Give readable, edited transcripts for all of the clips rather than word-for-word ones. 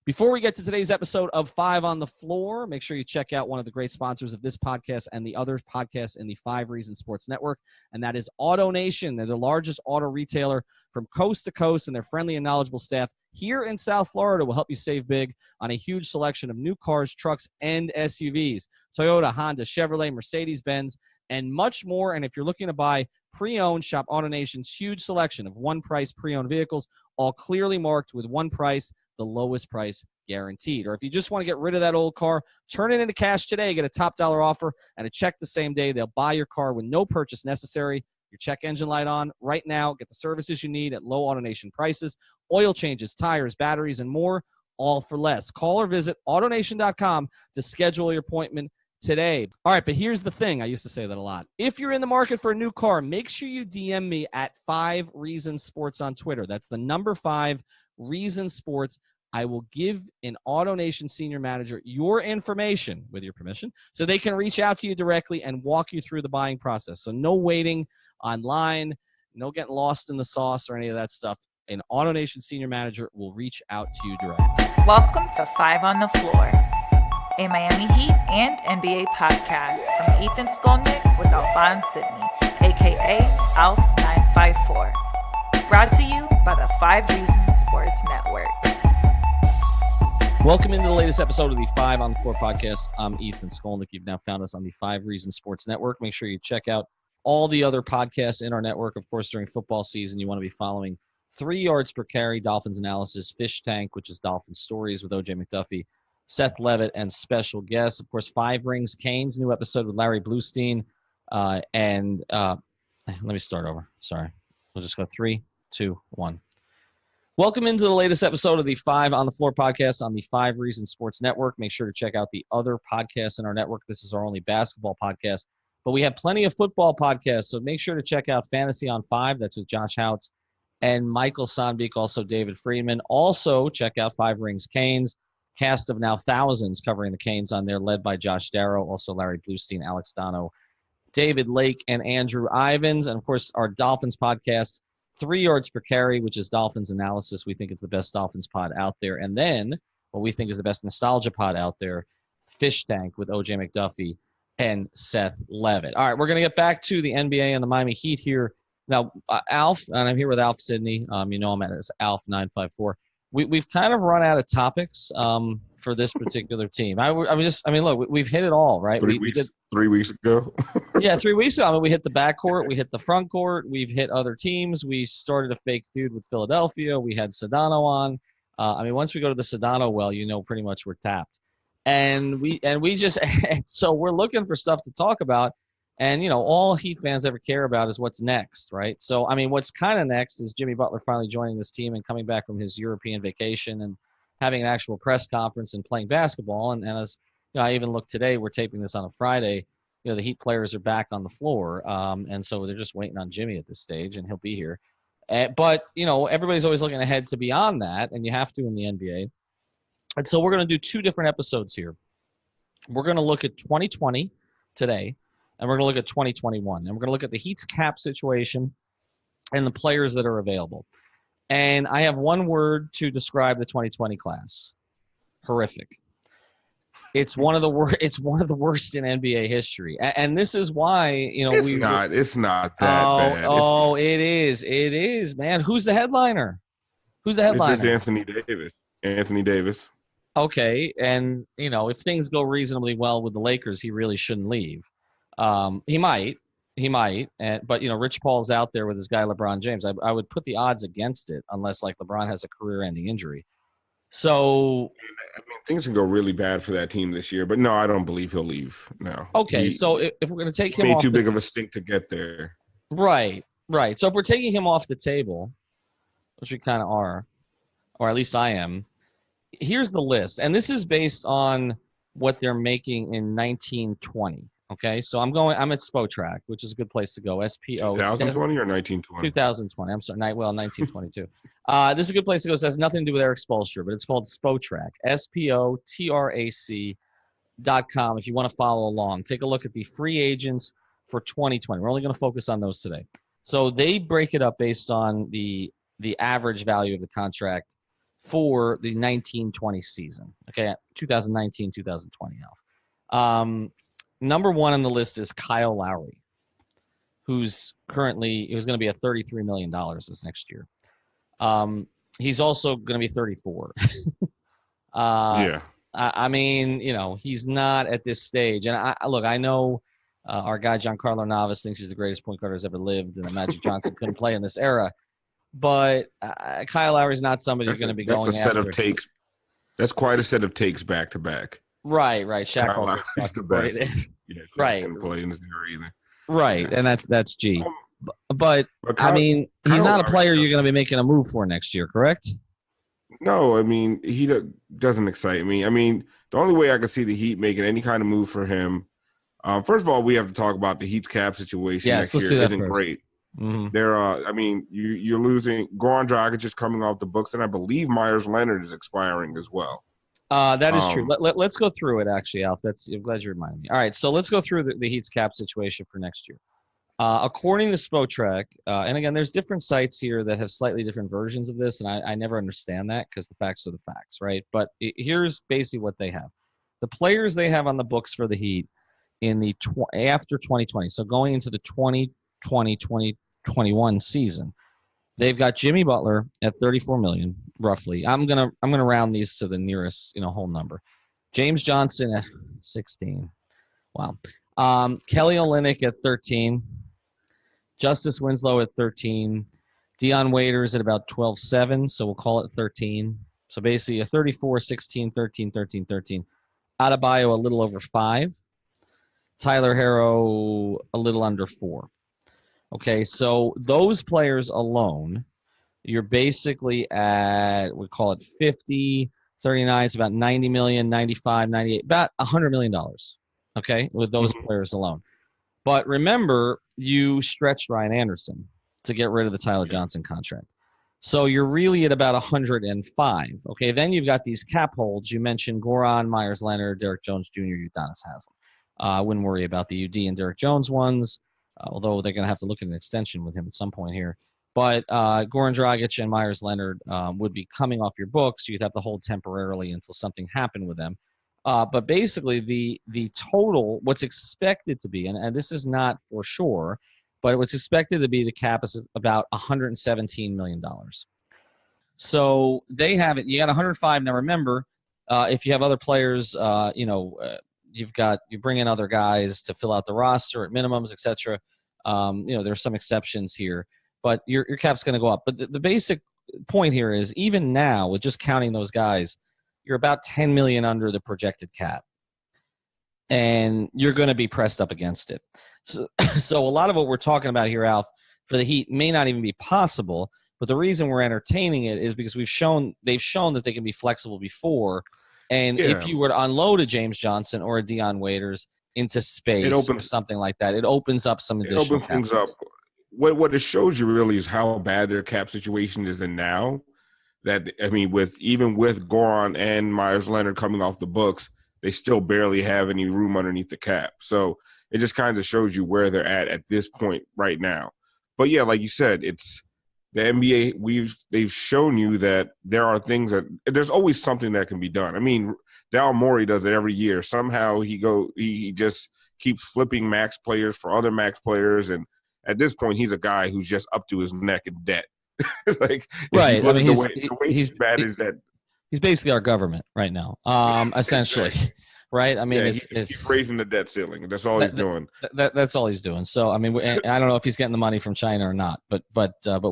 Before we get to today's episode of Five on the Floor, make sure you check out one of the great sponsors of this podcast and the other podcasts in the 5 Reasons Sports Network, and that is AutoNation. They're the largest auto retailer from coast to coast, and their friendly and knowledgeable staff here in South Florida will help you save big on a huge selection of new cars, trucks, and SUVs. Toyota, Honda, Chevrolet, Mercedes-Benz, and much more. And if you're looking to buy pre-owned, shop AutoNation's huge selection of one-price pre-owned vehicles, all clearly marked with one price, the lowest price guaranteed. Or if you just want to get rid of that old car, turn it into cash today, get a top dollar offer and a check the same day. They'll buy your car with no purchase necessary. Your check engine light on right now. Get the services you need at low AutoNation prices, oil changes, tires, batteries, and more, all for less. Call or visit AutoNation.com to schedule your appointment today. All right, but here's the thing. I used to say that a lot. If you're in the market for a new car, make sure you DM me at 5 Reasons Sports on Twitter. That's the number 5 Reasons Sports. I will give an AutoNation senior manager your information, with your permission, so they can reach out to you directly and walk you through the buying process. So no waiting online, no getting lost in the sauce or any of that stuff. An AutoNation senior manager will reach out to you directly. Welcome to Five on the Floor, a Miami Heat and NBA podcast from Ethan Skolnick with Alphonse Sidney, a.k.a. Alf954. Brought to you by the 5 Reasons Sports Network. Welcome into the latest episode of the Five on the Floor podcast. I'm Ethan Skolnick. You've now found us on the 5 Reasons Sports Network. Make sure you check out all the other podcasts in our network. Of course, during football season, you want to be following 3 yards per carry, Dolphins Analysis, Fish Tank, which is Dolphins Stories with O.J. McDuffie, Seth Levitt, and special guests. Of course, 5 Rings Canes, new episode with Larry Bluestein. Let me start over. Sorry. We'll just go 3, 2, 1. Welcome into the latest episode of the 5 on the Floor podcast on the 5 Reasons Sports Network. Make sure to check out the other podcasts in our network. This is our only basketball podcast, but we have plenty of football podcasts, so make sure to check out Fantasy on 5. That's with Josh Houts and Michael Sonbeek, also David Friedman. Also, check out 5 Rings Canes, cast of now thousands covering the Canes on there, led by Josh Darrow, also Larry Bluestein, Alex Dono, David Lake, and Andrew Ivins. And, of course, our Dolphins podcast, 3 yards per carry, which is Dolphins Analysis. We think it's the best Dolphins pod out there. And then what we think is the best nostalgia pod out there, Fish Tank with O.J. McDuffie and Seth Levitt. All right, we're going to get back to the NBA and the Miami Heat here. Now, Alf, and I'm here with Alf Sidney. You know I'm at Alf954. We've kind of run out of topics for this particular team. Look, we've hit it all, right? 3 weeks. 3 weeks ago. Yeah, 3 weeks ago. I mean, we hit the backcourt, we hit the front court, we've hit other teams. We started a fake feud with Philadelphia. We had Sedano on. Once we go to the Sedano well, you know, pretty much we're tapped. And we just so we're looking for stuff to talk about. And, you know, all Heat fans ever care about is what's next, right? So, I mean, what's kind of next is Jimmy Butler finally joining this team and coming back from his European vacation and having an actual press conference and playing basketball. And as you know, I even looked today, we're taping this on a Friday, you know, the Heat players are back on the floor. And so they're just waiting on Jimmy at this stage, and he'll be here. But, you know, everybody's always looking ahead to beyond that, and you have to in the NBA. And so we're going to do 2 different episodes here. We're going to look at 2020 today, and we're going to look at 2021. And we're going to look at the Heat's cap situation and the players that are available. And I have one word to describe the 2020 class: horrific. It's one of the worst in NBA history, and this is why, you know, it's not that bad. Oh, it is, man. Who's the headliner? It's just Anthony Davis. Okay, and you know, if things go reasonably well with the Lakers, he really shouldn't leave. He might, but you know, Rich Paul's out there with his guy LeBron James. I would put the odds against it unless like LeBron has a career-ending injury. So, I mean, things can go really bad for that team this year, but no, I don't believe he'll leave. No. Okay, so if we're going to take him off, too big of a stink to get there. Right. So if we're taking him off the table, which we kind of are, or at least I am, here's the list, and this is based on what they're making in 1920. Okay, so I'm at Spotrac, which is a good place to go. SPO. 2020 or 1920? 2020. I'm sorry. 1922. This is a good place to go. This has nothing to do with Eric Spoelstra, but it's called Spotrac. SPOTRAC.com. If you want to follow along, take a look at the free agents for 2020. We're only going to focus on those today. So they break it up based on the average value of the contract for the 1920 season. Okay, 2019-2020 now. Number one on the list is Kyle Lowry, who's going to be at $33 million this next year. He's also going to be 34. Yeah. I mean, he's not at this stage. And I know our guy Giancarlo Navas thinks he's the greatest point guard who's ever lived, and that Magic Johnson couldn't play in this era. But Kyle Lowry is not somebody you're going to be going after. That's a set after. of takes. That's quite a set of takes back to back. Right. Shaq Kyle also Lowry's the best. Yeah, right. Couldn't play in this era either. Right, and that's G. But Kyle, I mean, he's not a player you're going to be making a move for next year, correct? No, I mean, he doesn't excite me. I mean, the only way I can see the Heat making any kind of move for him, first of all, we have to talk about the Heat's cap situation next year. Isn't great. Mm-hmm. I mean, you're losing Goran Dragic is coming off the books, and I believe Myers Leonard is expiring as well. That is true. Let's go through it, actually, Alf. I'm glad you reminded me. All right, so let's go through the Heat's cap situation for next year. According to Spotrac, and again, there's different sites here that have slightly different versions of this, and I never understand that because the facts are the facts, right? But here's basically what they have. The players they have on the books for the Heat in the after 2020, so going into the 2020-2021 season, they've got Jimmy Butler at $34 million, roughly. I'm gonna round these to the nearest whole number. James Johnson at 16. Wow. Kelly Olynyk at 13. Justice Winslow at 13. Dion Waiters at about 12.7, so we'll call it 13. So basically a 34, 16, 13, 13, 13. Adebayo a little over 5. Tyler Herro a little under 4. Okay, so those players alone, you're basically at, we call it 50, 39, it's about 90 million, 95, 98, about $100 million, okay, with those players alone. But remember, you stretched Ryan Anderson to get rid of the Tyler Johnson contract. So you're really at about 105. Okay, then you've got these cap holds. You mentioned Goran, Myers Leonard, Derek Jones Jr., Udonis Haslem. I wouldn't worry about the UD and Derek Jones ones, although they're going to have to look at an extension with him at some point here. But Goran Dragic and Myers Leonard would be coming off your books. You'd have to hold temporarily until something happened with them. But basically, the total, what's expected to be, and this is not for sure, but what's expected to be the cap is about $117 million. So they have it. You got 105. Now remember, if you have other players, you bring in other guys to fill out the roster at minimums, etc. There's some exceptions here, but your cap's going to go up. But the basic point here is, even now, with just counting those guys, you're about $10 million under the projected cap, and you're going to be pressed up against it. So a lot of what we're talking about here, Alf, for the Heat may not even be possible. But the reason we're entertaining it is because they've shown that they can be flexible before. And if you were to unload a James Johnson or a Dion Waiters into space or something like that, it opens up some additional cap. Things up. What it shows you really is how bad their cap situation is in now. That, I mean, with Goran and Myers Leonard coming off the books, they still barely have any room underneath the cap. So it just kind of shows you where they're at this point right now. But yeah, like you said, it's the NBA. They've shown you that there are things that there's always something that can be done. I mean, Daryl Morey does it every year. Somehow he just keeps flipping max players for other max players, and at this point, he's a guy who's just up to his neck in debt. Like, right. I mean, he's bad as that. He's basically our government right now, essentially. Right? I mean, he's raising the debt ceiling. That's all he's doing. That's all he's doing. So, I mean, I don't know if he's getting the money from China or not, but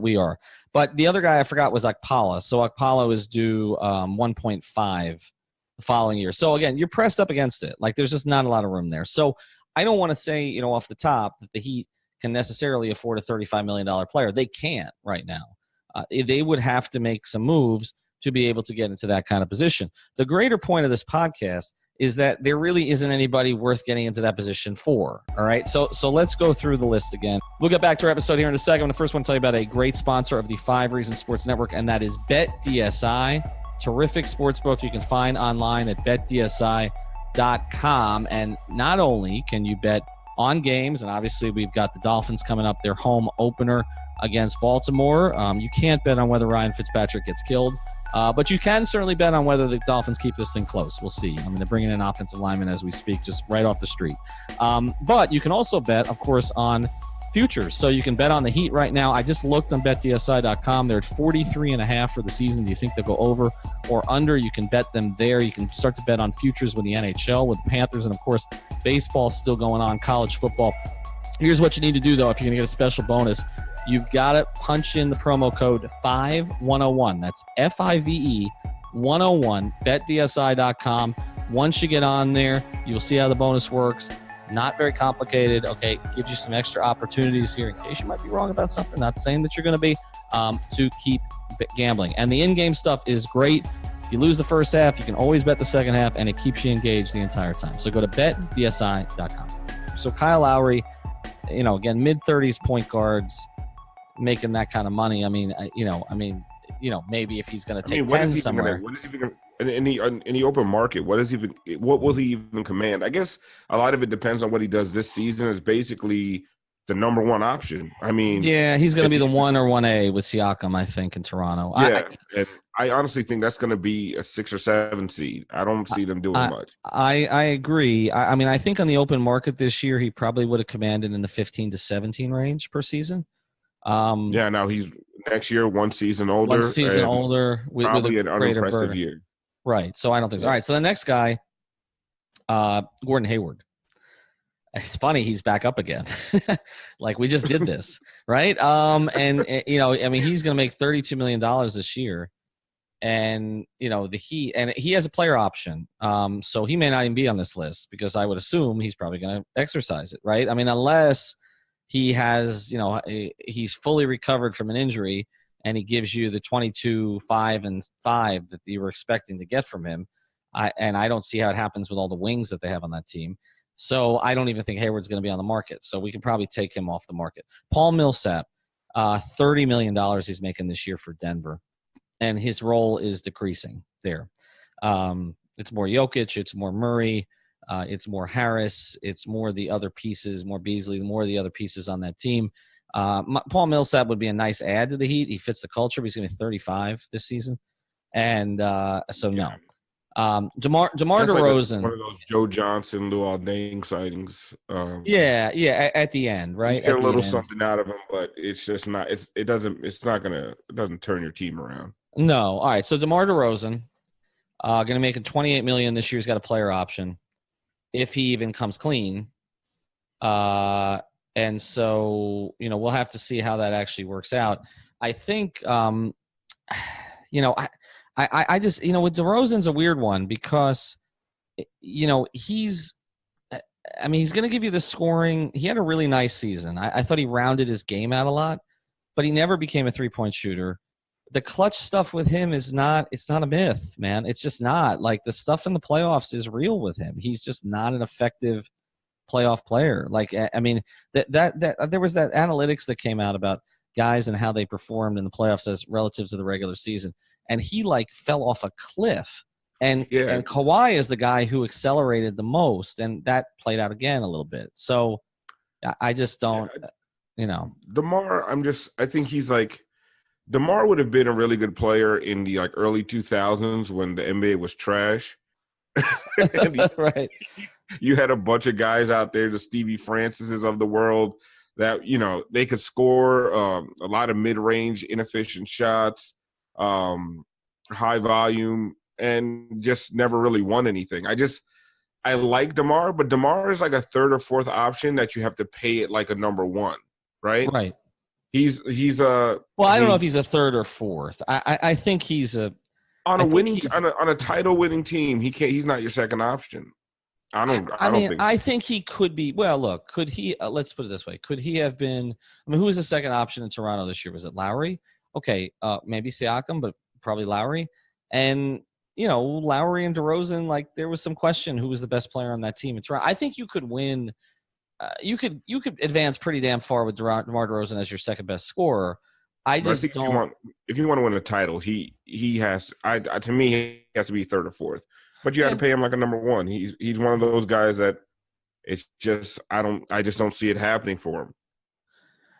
we are. But the other guy I forgot was Okpala. So Okpala is due 1.5 the following year. So again, you're pressed up against it. Like, there's just not a lot of room there. So I don't want to say, off the top that the Heat can necessarily afford a $35 million player. They can't right now. They would have to make some moves to be able to get into that kind of position. The greater point of this podcast is that there really isn't anybody worth getting into that position for. All right, so let's go through the list again. We'll get back to our episode here in a second. I first want to tell you about a great sponsor of the 5 Reasons Sports Network, and that is BetDSI. Terrific sports book you can find online at betdsi.com. And not only can you bet on games, and obviously we've got the Dolphins coming up, their home opener against Baltimore. You can't bet on whether Ryan Fitzpatrick gets killed. But you can certainly bet on whether the Dolphins keep this thing close. We'll see. I mean, they're bringing in offensive linemen as we speak, just right off the street. But you can also bet, of course, on futures. So you can bet on the Heat right now. I just looked on betdsi.com. They're at 43.5 for the season. Do you think they'll go over or under? You can bet them there. You can start to bet on futures with the NHL, with the Panthers, and, of course, baseball's still going on, college football. Here's what you need to do, though, if you're going to get a special bonus. You've got to punch in the promo code 5101. That's FIVE 101, betdsi.com. Once you get on there, you'll see how the bonus works. Not very complicated, okay? Gives you some extra opportunities here in case you might be wrong about something. Not saying that you're going to be, to keep gambling. And the in-game stuff is great. If you lose the first half, you can always bet the second half, and it keeps you engaged the entire time. So go to betdsi.com. So Kyle Lowry, again, mid-30s point guards, making that kind of money. I mean, maybe if he's going to take 10 somewhere. What is he going to? In the open market, what will he even command? I guess a lot of it depends on what he does this season. Is basically the number one option. I mean, yeah, he's going to be the 1 or 1A with Siakam, I think, in Toronto. Yeah, and I honestly think that's going to be a 6 or 7 seed. I don't see them doing much. I agree. I mean, I think on the open market this year, he probably would have commanded in the 15 to 17 range per season. Now he's next year 1 season older. 1 season older with probably an unimpressive year. Right. So I don't think so. All right. So the next guy, Gordon Hayward. It's funny. He's back up again. Like we just did this. Right. And he's going to make $32 million this year. And, the Heat, and he has a player option. So he may not even be on this list because I would assume he's probably going to exercise it. Right. I mean, unless he has, he's fully recovered from an injury and he gives you the 22, 5, and 5 that you were expecting to get from him. I don't see how it happens with all the wings that they have on that team. So I don't even think Hayward's going to be on the market. So we can probably take him off the market. Paul Millsap, $30 million he's making this year for Denver. And his role is decreasing there. It's more Jokic. It's more Murray. It's more Harris. It's more the other pieces, more Beasley, more of the other pieces on that team. Paul Millsap would be a nice add to the Heat. He fits the culture, but he's going to be 35 this season. And so, no. DeMar DeRozan. One of those Joe Johnson, Luol Deng sightings. At the end, right? You get a little something out of him, but it's just not. It doesn't turn your team around. No. All right. So DeMar DeRozan, going to make $28 million this year. He's got a player option if he even comes clean. And so, we'll have to see how that actually works out. I think, I just, with DeRozan's a weird one because, he's going to give you the scoring. He had a really nice season. I thought he rounded his game out a lot, but he never became a 3-point shooter. The clutch stuff with him it's not a myth, man. It's just not. Like, the stuff in the playoffs is real with him. He's just not an effective playoff player. Like, I mean, that there was that analytics that came out about guys and how they performed in the playoffs as relative to the regular season. And he fell off a cliff. And Kawhi is the guy who accelerated the most, and that played out again a little bit. So I just don't, DeMar, I think he's DeMar would have been a really good player in the early 2000s when the NBA was trash. Right. You had a bunch of guys out there, the Stevie Francises of the world, that, they could score a lot of mid-range, inefficient shots, high volume, and just never really won anything. I like DeMar, but DeMar is like a third or fourth option that you have to pay it like a number one, right? Right. He's a well. I don't know if he's a third or fourth. I think he's a on a title winning team. He's not your second option. I don't think so. I think he could be. Well, look, could he? Let's put it this way: could he have been? I mean, who was the second option in Toronto this year? Was it Lowry? Okay, maybe Siakam, but probably Lowry. And Lowry and DeRozan, there was some question who was the best player on that team in Toronto. I think you could win. You could advance pretty damn far with DeMar DeRozan as your second best scorer. I just don't. If you want to win a title, he has. To me, he has to be third or fourth. But you got to pay him like a number one. He's one of those guys that it's just I just don't see it happening for him.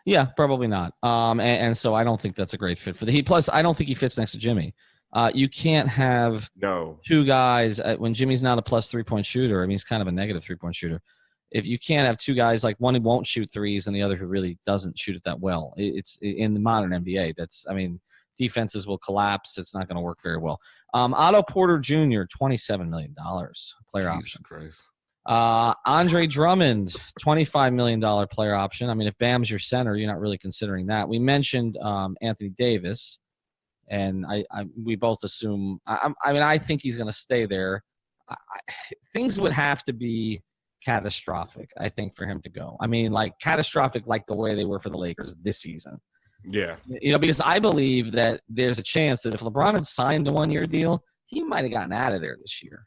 Yeah, probably not. And so I don't think that's a great fit for the Heat. Plus, I don't think he fits next to Jimmy. You can't have No. two guys when Jimmy's not a plus 3-point shooter. I mean, he's kind of a negative 3-point shooter. If you can't have two guys, like one who won't shoot threes and the other who really doesn't shoot it that well, it's in the modern NBA. Defenses will collapse. It's not going to work very well. Otto Porter Jr., $27 million player option. Christ. Andre Drummond, $25 million player option. I mean, if Bam's your center, you're not really considering that. We mentioned Anthony Davis, and we both assume. I think he's going to stay there. Things would have to be catastrophic, I think, for him to go. I mean, like catastrophic, like the way they were for the Lakers this season. Yeah. Because I believe that there's a chance that if LeBron had signed a 1-year deal, he might have gotten out of there this year.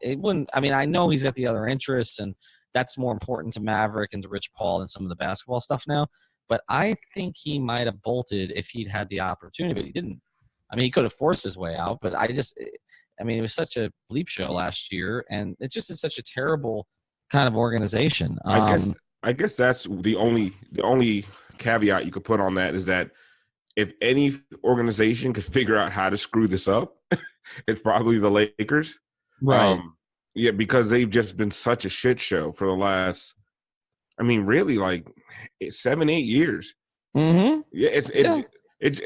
It wouldn't. I mean, I know he's got the other interests, and that's more important to Maverick and to Rich Paul than some of the basketball stuff now. But I think he might have bolted if he'd had the opportunity, but he didn't. I mean, he could have forced his way out, but it was such a bleep show last year, and it just is such a terrible kind of organization. I guess that's the only caveat you could put on that is that if any organization could figure out how to screw this up, it's probably the Lakers. Right. Because they've just been such a shit show for the last, really like 7-8 years. Mm-hmm. It's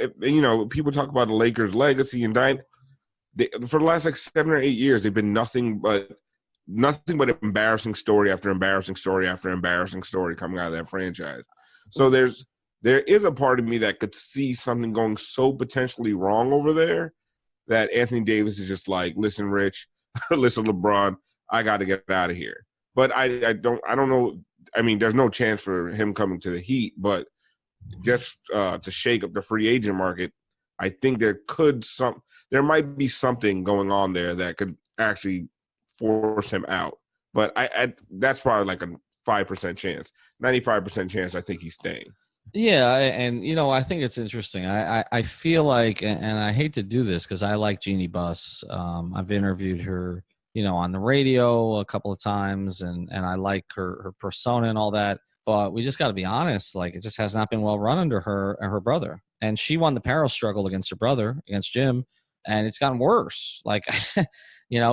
people talk about the Lakers' legacy and for the last like 7 or 8 years, they've been nothing but embarrassing story after embarrassing story after embarrassing story coming out of that franchise. So there is a part of me that could see something going so potentially wrong over there that Anthony Davis is just like, listen, Rich, listen, LeBron, I got to get out of here. But I don't know. I mean, there's no chance for him coming to the Heat, but just to shake up the free agent market, I think there might be something going on there that could actually force him out. But that's probably like a 5% chance. 95% chance I think he's staying. Yeah, and I think it's interesting. I feel like, and I hate to do this because I like Jeannie Buss. I've interviewed her, on the radio a couple of times, and I like her persona and all that. But we just got to be honest. Like, it just has not been well run under her and her brother. And she won the power struggle against her brother, against Jim, and it's gotten worse. Like,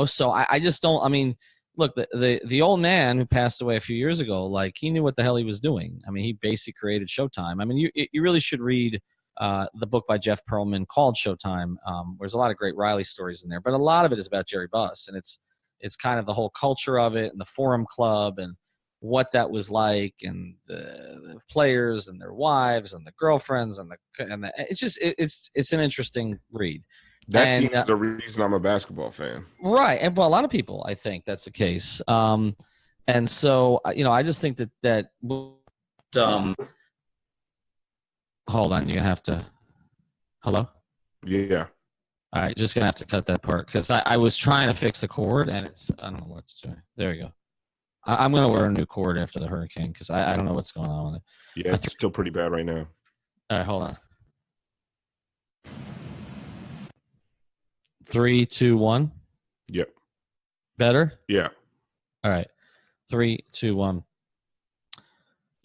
so I just don't. I mean, look, the old man who passed away a few years ago, like, he knew what the hell he was doing. I mean, he basically created Showtime. I mean, you really should read the book by Jeff Pearlman called Showtime. There's a lot of great Riley stories in there, but a lot of it is about Jerry Buss, and it's kind of the whole culture of it and the Forum Club and what that was like, and the players and their wives and the girlfriends and it's an interesting read. That team is the reason I'm a basketball fan. Right. And a lot of people, I think that's the case. And so, I just think that hold on, you're going to have to, hello? Yeah. All right, just going to have to cut that part because I was trying to fix the cord and I don't know what's doing. There you go. I'm going to wear a new cord after the hurricane because I don't know what's going on with it. Yeah, it's still pretty bad right now. All right, hold on. 3, 2, 1. Yep. Better? Yeah. All right. 3, 2, 1.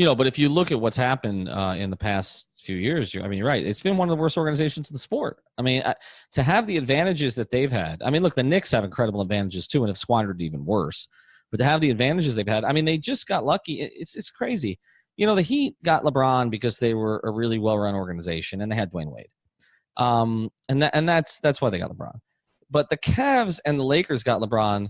But if you look at what's happened in the past few years, you're right. It's been one of the worst organizations in the sport. I mean, to have the advantages that they've had. I mean, look, the Knicks have incredible advantages too, and have squandered even worse. But to have the advantages they've had, I mean, they just got lucky. It's crazy. The Heat got LeBron because they were a really well-run organization, and they had Dwayne Wade. And that's why they got LeBron. But the Cavs and the Lakers got LeBron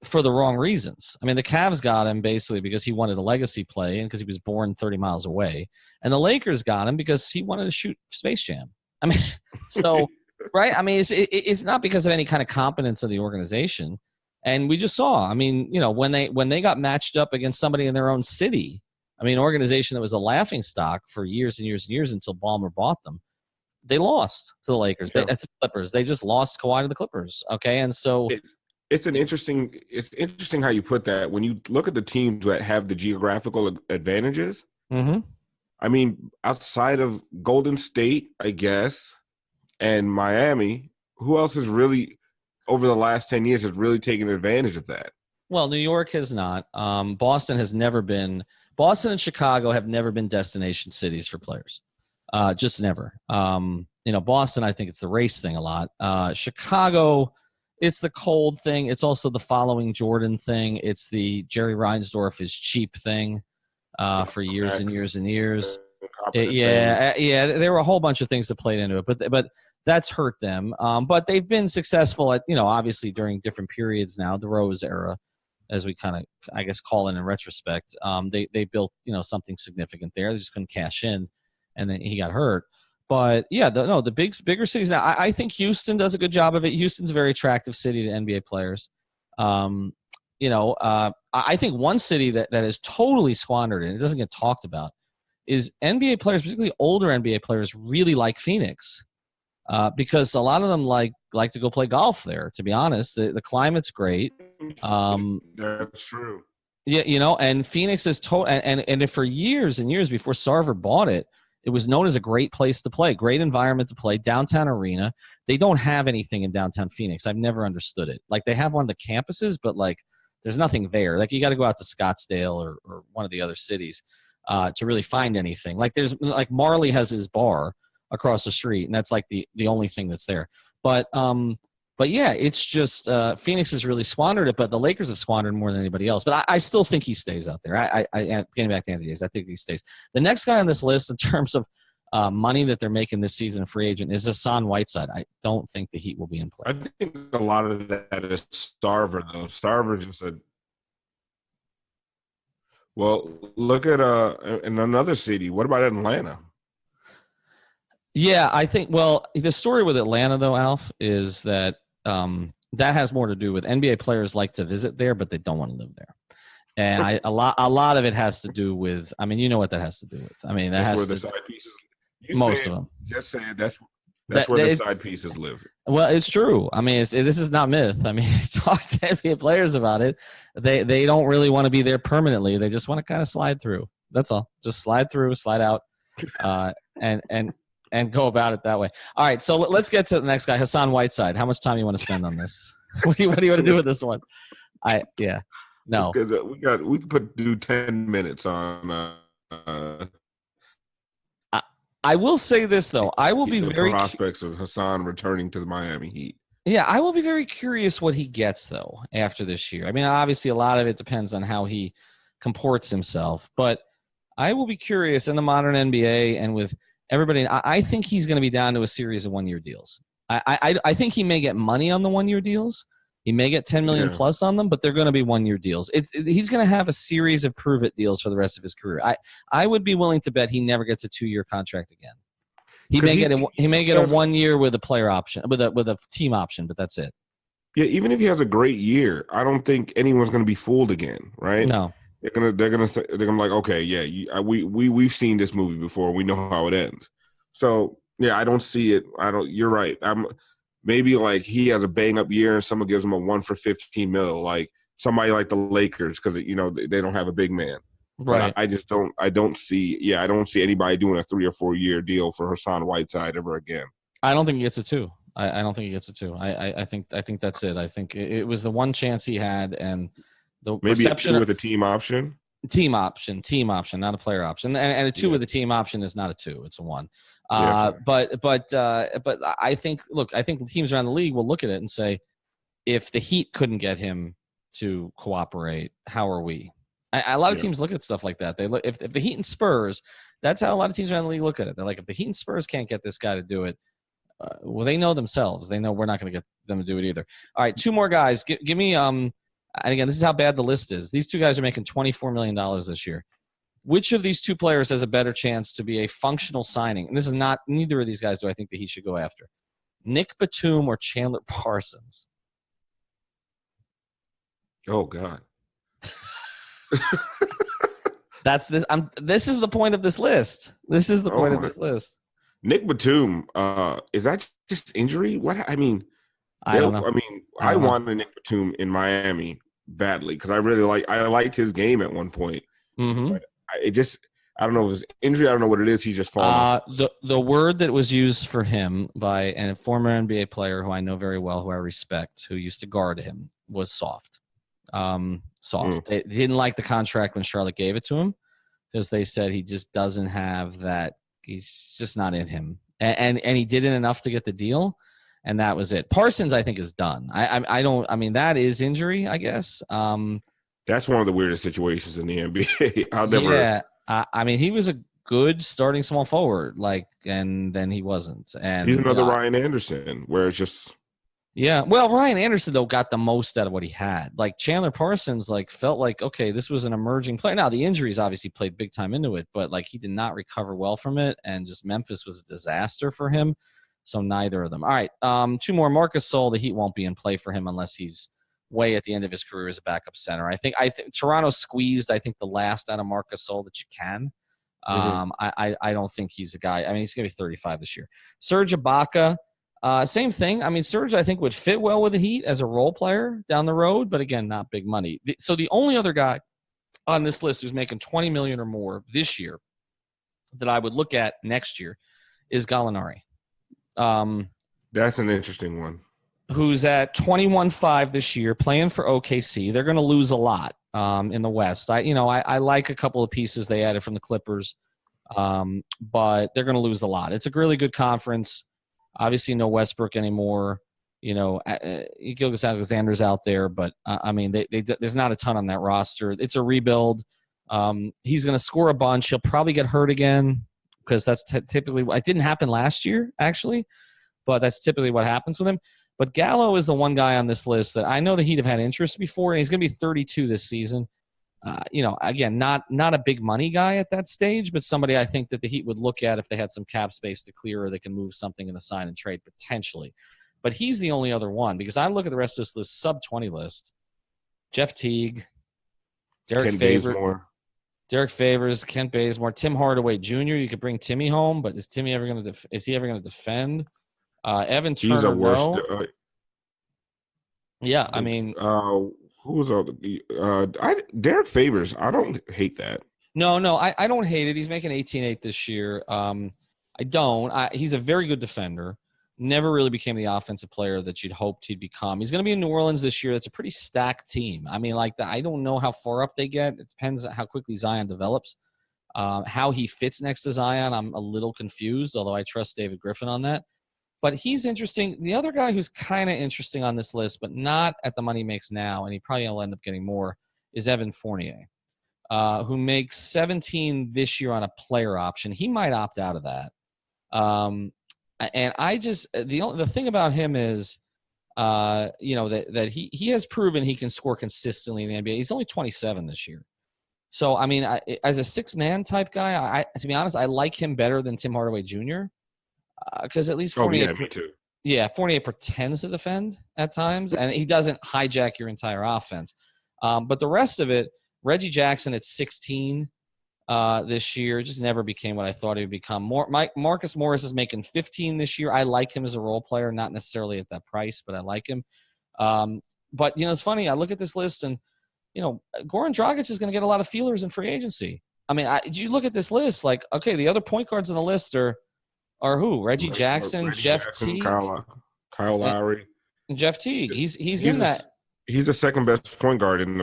for the wrong reasons. I mean, the Cavs got him basically because he wanted a legacy play and because he was born 30 miles away. And the Lakers got him because he wanted to shoot Space Jam. I mean, so, right? I mean, it's not because of any kind of competence of the organization. And we just saw, I mean, when they got matched up against somebody in their own city, I mean, an organization that was a laughingstock for years and years and years until Ballmer bought them, they lost to the Lakers. Yeah. To the Clippers. They just lost Kawhi to the Clippers. Okay, and so it's interesting how you put that. When you look at the teams that have the geographical advantages, mm-hmm. I mean, outside of Golden State, I guess, and Miami, who else has really, over the last 10 years, has really taken advantage of that? Well, New York has not. Boston has never been. Boston and Chicago have never been destination cities for players. Just never. Boston, I think it's the race thing a lot. Chicago, it's the cold thing. It's also the following Jordan thing. It's the Jerry Reinsdorf is cheap thing for years and years and years. Yeah. There were a whole bunch of things that played into it, but that's hurt them. But they've been successful at, obviously during different periods now, the Rose era, as we kind of, I guess, call it in retrospect. They built, something significant there. They just couldn't cash in, and then he got hurt. But yeah, the bigger cities now. I think Houston does a good job of it. Houston's a very attractive city to NBA players. I think one city that is totally squandered and it doesn't get talked about is NBA players, particularly older NBA players, really like Phoenix because a lot of them like to go play golf there. To be honest, the climate's great. That's true. Yeah, and Phoenix is and for years and years before Sarver bought it, it was known as a great place to play, great environment to play, downtown arena. They don't have anything in downtown Phoenix. I've never understood it. Like they have one of the campuses, but like there's nothing there. Like you got to go out to Scottsdale or one of the other cities to really find anything. Like there's like Marley has his bar across the street, and that's like the only thing that's there. But yeah, it's just Phoenix has really squandered it, but the Lakers have squandered more than anybody else. But I still think he stays out there. I getting back to Anthony Davis, I think he stays. The next guy on this list in terms of money that they're making this season, free agent, is Hassan Whiteside. I don't think the Heat will be in play. I think a lot of that is Starver, though. Starver just said, well, look at in another city. What about Atlanta? Yeah, I think, well, the story with Atlanta, though, Alf, is that that has more to do with NBA players like to visit there, but they don't want to live there. And a lot of it has to do with, I mean, you know what that has to do with. I mean, that has where to the side pieces. Most of them. Just saying that's where the side pieces live. Well, it's true. I mean, this is not myth. I mean, talk to NBA players about it. They don't really want to be there permanently. They just want to kind of slide through. That's all. Just slide through, slide out, and go about it that way. All right, so let's get to the next guy, Hassan Whiteside. How much time do you want to spend on this? What do you want to do with this one? No. We could do 10 minutes on. I will say this though. I will be very prospects of Hassan returning to the Miami Heat. Yeah, I will be very curious what he gets though after this year. I mean, obviously a lot of it depends on how he comports himself, but I will be curious in the modern NBA and with everybody. I think he's going to be down to a series of one-year deals. I think he may get money on the one-year deals. He may get $10 million plus on them, but they're going to be one-year deals. He's going to have a series of prove-it deals for the rest of his career. I would be willing to bet he never gets a 2-year contract again. He may get a 1 year with a player option, with a team option, but that's it. Yeah, even if he has a great year, I don't think anyone's going to be fooled again, right? No. They're gonna be like, okay, yeah, we've seen this movie before. We know how it ends. So yeah, I don't see it. You're right. Maybe like he has a bang up year and someone gives him a 1 for $15 million, like somebody like the Lakers, because they don't have a big man. Right. But I don't see anybody doing a 3 or 4 year deal for Hassan Whiteside ever again. I don't think he gets a 2. I don't think he gets a 2. I think that's it. I think it was the one chance he had, and the maybe perception a 2 with a team option. Team option, not a player option. And a 2 with a team option is not a 2; it's a 1. But I think the teams around the league will look at it and say, if the Heat couldn't get him to cooperate, how are we? A lot of teams look at stuff like that. They look if the Heat and Spurs. That's how a lot of teams around the league look at it. They're like, if the Heat and Spurs can't get this guy to do it, well, they know themselves. They know we're not going to get them to do it either. All right, 2 more guys. Give me and again, this is how bad the list is. These 2 guys are making $24 million this year. Which of these 2 players has a better chance to be a functional signing? And this is not, neither of these guys do I think that he should go after. Nick Batum or Chandler Parsons? Oh, God. This is the point of this list. This is the point of this list. Nick Batum, is that just injury? What? I mean, I don't know. I wanted Nick Batum in Miami badly because I liked his game at one point. Mm-hmm. But I don't know if it's injury. I don't know what it is. He's just falling. The word that was used for him by a former NBA player who I know very well, who I respect, who used to guard him, was soft. They didn't like the contract when Charlotte gave it to him because they said he just doesn't have that. He's just not in him. and he did it enough to get the deal, and that was it. Parsons, I think, is done. I don't. I mean, that is injury, I guess. That's one of the weirdest situations in the NBA. I'll never. Yeah, I mean, he was a good starting small forward, and then he wasn't. And He's another Ryan Anderson, where it's just. Yeah, well, Ryan Anderson though got the most out of what he had. Like Chandler Parsons, felt like okay, this was an emerging player. Now the injuries obviously played big time into it, but he did not recover well from it, and just Memphis was a disaster for him. So neither of them. All right, two more. Marc Gasol, the Heat won't be in play for him unless he's way at the end of his career as a backup center. I think Toronto squeezed. I think the last out of Marc Gasol that you can. I don't think he's a guy. I mean, he's going to be 35 this year. Serge Ibaka. Same thing. I mean, Serge, I think, would fit well with the Heat as a role player down the road, but again, not big money. So the only other guy on this list who's making $20 million or more this year that I would look at next year is Gallinari. That's an interesting one. Who's at 21.5 this year, playing for OKC. They're going to lose a lot in the West. I like a couple of pieces they added from the Clippers, but they're going to lose a lot. It's a really good conference. Obviously, no Westbrook anymore. Gilgeous-Alexander's out there, but I mean, there's not a ton on that roster. It's a rebuild. He's going to score a bunch. He'll probably get hurt again because that's typically – it didn't happen last year, actually, but that's typically what happens with him. But Gallo is the one guy on this list that I know the Heat have had interest before, and he's going to be 32 this season. Again, not a big money guy at that stage, but somebody I think that the Heat would look at if they had some cap space to clear, or they can move something in the sign and trade potentially. But he's the only other one, because I look at the rest of this list, sub-20 list. Jeff Teague, Derek Favors, Kent Bazemore, Tim Hardaway Jr. You could bring Timmy home, but is he ever going to defend? Evan Turner, he's a worst. no. Yeah, I mean, who's Derek Favors? I don't hate that. No, I don't hate it. He's making 18.8 this year. I don't. He's a very good defender. Never really became the offensive player that you'd hoped he'd become. He's going to be in New Orleans this year. That's a pretty stacked team. I mean, I don't know how far up they get. It depends on how quickly Zion develops. How he fits next to Zion, I'm a little confused, although I trust David Griffin on that. But he's interesting. The other guy who's kind of interesting on this list, but not at the money he makes now, and he probably will end up getting more, is Evan Fournier, who makes 17 this year on a player option. He might opt out of that. And I just the thing about him is, that he has proven he can score consistently in the NBA. He's only 27 this year. So, I mean, as a six-man type guy, to be honest, I like him better than Tim Hardaway Jr., because at least Fournier, me too. Yeah, Fournier pretends to defend at times, and he doesn't hijack your entire offense. But the rest of it, Reggie Jackson at 16 this year just never became what I thought he would become. Marcus Morris is making 15 this year. I like him as a role player, not necessarily at that price, but I like him. But, it's funny. I look at this list, and, Goran Dragic is going to get a lot of feelers in free agency. I mean, you look at this list, okay, the other point guards on the list are who? Reggie Jackson, Jeff Teague, Kyle Lowry, and Jeff Teague. He's in that. He's the second best point guard in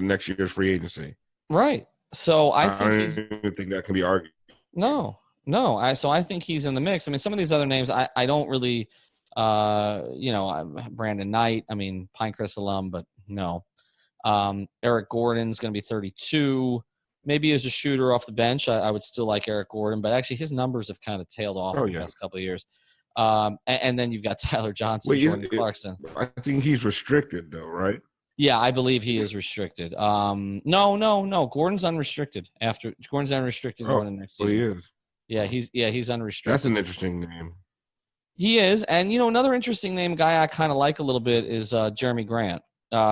next year's free agency. Right. So I don't even think that can be argued. No. So I think he's in the mix. I mean, some of these other names I don't really, Brandon Knight. I mean, Pinecrest alum, but no. Eric Gordon's going to be 32. Maybe as a shooter off the bench, I would still like Eric Gordon, but actually his numbers have kind of tailed off in the last couple of years. And then you've got Tyler Johnson, Jordan Clarkson. I think he's restricted, though, right? Yeah, I believe he is restricted. No. Gordon's unrestricted. Gordon's unrestricted going into next season. He is. Yeah, he's unrestricted. That's an interesting name. He is, and another interesting name guy I kind of like a little bit is Jeremy Grant,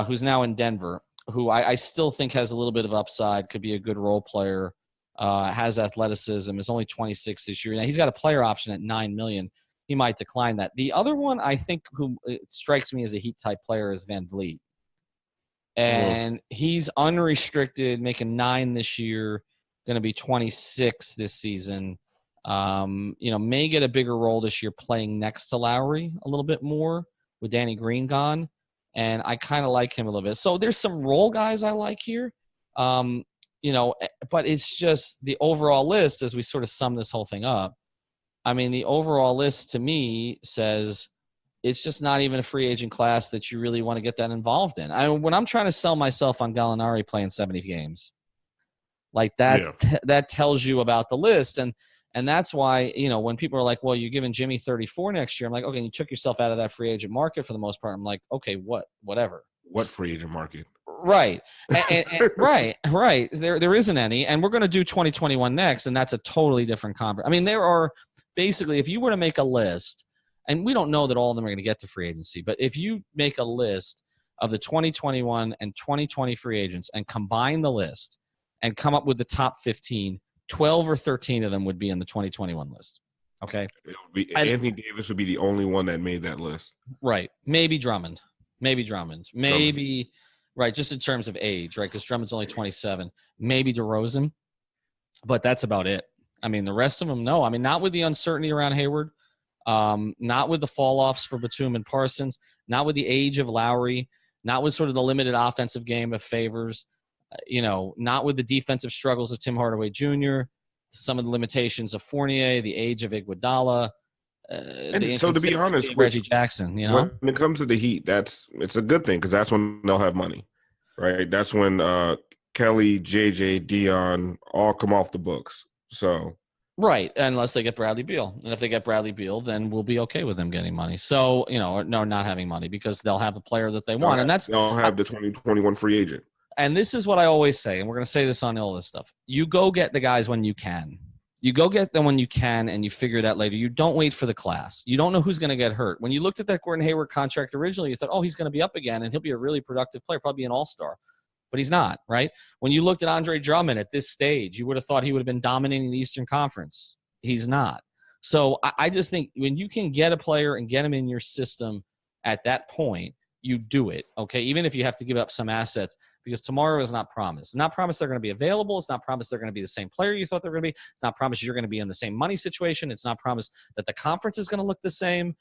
who's now in Denver, who I still think has a little bit of upside, could be a good role player, has athleticism, is only 26 this year. Now, he's got a player option at $9 million. He might decline that. The other one I think who strikes me as a Heat-type player is Van Vliet. And he's unrestricted, making 9 this year, going to be 26 this season. May get a bigger role this year playing next to Lowry a little bit more with Danny Green gone. And I kind of like him a little bit. So there's some role guys I like here, but it's just the overall list as we sort of sum this whole thing up. I mean, the overall list to me says it's just not even a free agent class that you really want to get that involved in. When I'm trying to sell myself on Gallinari playing 70 games, like that, that tells you about the list. And that's why, when people are like, well, you're giving Jimmy 34 next year. I'm like, okay, you took yourself out of that free agent market for the most part. I'm like, okay, whatever. What free agent market? Right. And right. There isn't any. And we're going to do 2021 next. And that's a totally different conversation. I mean, there are basically, if you were to make a list, and we don't know that all of them are going to get to free agency, but if you make a list of the 2021 and 2020 free agents and combine the list and come up with the top 15, 12 or 13 of them would be in the 2021 list. Okay. Anthony Davis would be the only one that made that list. Right. Maybe Drummond. Right. Just in terms of age, right? Because Drummond's only 27. Maybe DeRozan, but that's about it. I mean, the rest of them, no. I mean, not with the uncertainty around Hayward, not with the fall-offs for Batum and Parsons, not with the age of Lowry, not with sort of the limited offensive game of Favors, not with the defensive struggles of Tim Hardaway Jr., some of the limitations of Fournier, the age of Iguodala. So to be honest, Reggie Jackson, when it comes to the Heat, it's a good thing because that's when they'll have money, right? That's when Kelly, JJ, Dion all come off the books. So right, unless they get Bradley Beal, and if they get Bradley Beal, then we'll be okay with them getting money. So or not having money because they'll have a player that they want, and they'll have the 2021 free agent. And this is what I always say, and we're going to say this on all this stuff. You go get the guys when you can. You go get them when you can, and you figure it out later. You don't wait for the class. You don't know who's going to get hurt. When you looked at that Gordon Hayward contract originally, you thought, oh, he's going to be up again, and he'll be a really productive player, probably an all-star. But he's not, right? When you looked at Andre Drummond at this stage, you would have thought he would have been dominating the Eastern Conference. He's not. So I just think when you can get a player and get him in your system at that point, you do it, okay? Even if you have to give up some assets, because tomorrow is not promised. It's not promised they're going to be available. It's not promised they're going to be the same player you thought they were going to be. It's not promised you're going to be in the same money situation. It's not promised that the conference is going to look the same.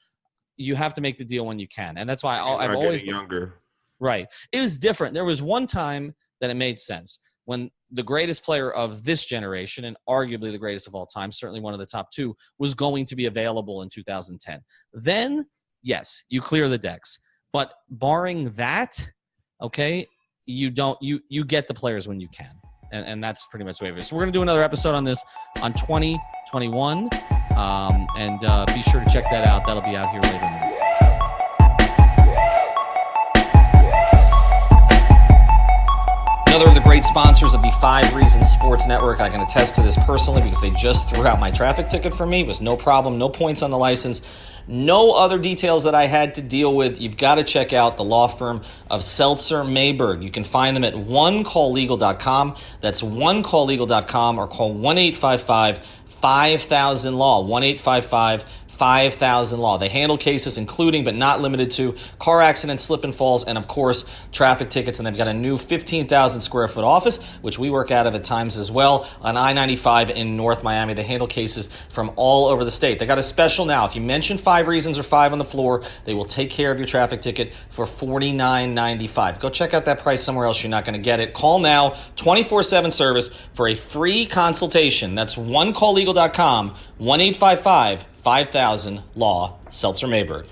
You have to make the deal when you can. And that's why I've always been younger. Right. It was different. There was one time that it made sense when the greatest player of this generation, and arguably the greatest of all time, certainly one of the top two, was going to be available in 2010. Then, yes, you clear the decks. But barring that, okay, you get the players when you can. And that's pretty much the way it is. So we're going to do another episode on this on 2021. And be sure to check that out. That'll be out here later in the week. Another of the great sponsors of the 5 Reasons Sports Network. I can attest to this personally because they just threw out my traffic ticket for me. It was no problem, no points on the license, no other details that I had to deal with. You've got to check out the law firm of Seltzer Mayberg. You can find them at onecalllegal.com. That's onecalllegal.com, or call 1-855-5000-LAW, 1-855-5000-LAW. They handle cases including but not limited to car accidents, slip and falls, and of course traffic tickets. And they've got a new 15,000 square foot office, which we work out of at times as well, on I-95 in North Miami. They handle cases from all over the state. They got a special now. If you mention 5 Reasons or 5 on the Floor, they will take care of your traffic ticket for $49.95. Go check out that price somewhere else. You're not going to get it. Call now, 24/7 service for a free consultation. That's onecalllegal.com, 1-855-5000-LAW, Seltzer Mayberg.